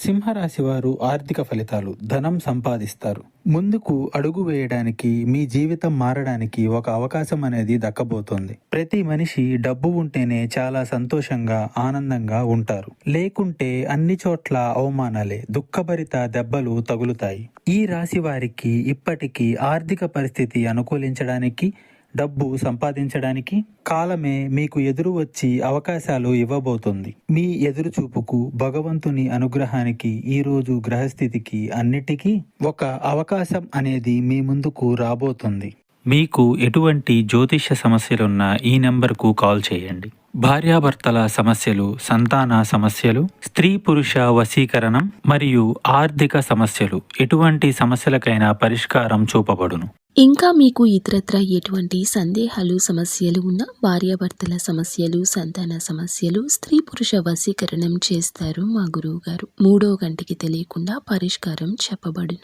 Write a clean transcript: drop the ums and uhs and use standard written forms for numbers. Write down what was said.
సింహరాశి వారు ఆర్థిక ఫలితాలు ధనం సంపాదిస్తారు. ముందుకు అడుగు వేయడానికి, మీ జీవితం మారడానికి ఒక అవకాశం అనేది దక్కబోతోంది. ప్రతి మనిషి డబ్బు ఉంటేనే చాలా సంతోషంగా, ఆనందంగా ఉంటారు. లేకుంటే అన్ని చోట్ల అవమానాలే, దుఃఖభరిత దెబ్బలు తగులుతాయి. ఈ రాశి వారికి ఇప్పటికీ ఆర్థిక పరిస్థితి అనుకూలించడానికి, డబ్బు సంపాదించడానికి కాలమే మీకు ఎదురు వచ్చి అవకాశాలు ఇవ్వబోతుంది. మీ ఎదురుచూపుకు, భగవంతుని అనుగ్రహానికి, ఈరోజు గ్రహస్థితికి అన్నిటికీ ఒక అవకాశం అనేది మీ ముందుకు రాబోతుంది. మీకు ఎటువంటి జ్యోతిష్య సమస్యలున్నా ఈ నెంబర్కు కాల్ చేయండి. భార్యాభర్తల సమస్యలు, సంతాన సమస్యలు, స్త్రీ పురుష వశీకరణం మరియు ఆర్థిక సమస్యలు, ఎటువంటి సమస్యలకైనా పరిష్కారం చూపబడును. ఇంకా మీకు ఇతరత్ర ఎటువంటి సందేహాలు, సమస్యలు ఉన్నా, భార్యాభర్తల సమస్యలు, సంతాన సమస్యలు, స్త్రీ పురుష వశీకరణం చేస్తారు మా గురువు గారు. 3వ గంటకి తెలియకుండా పరిష్కారం చెప్పబడును.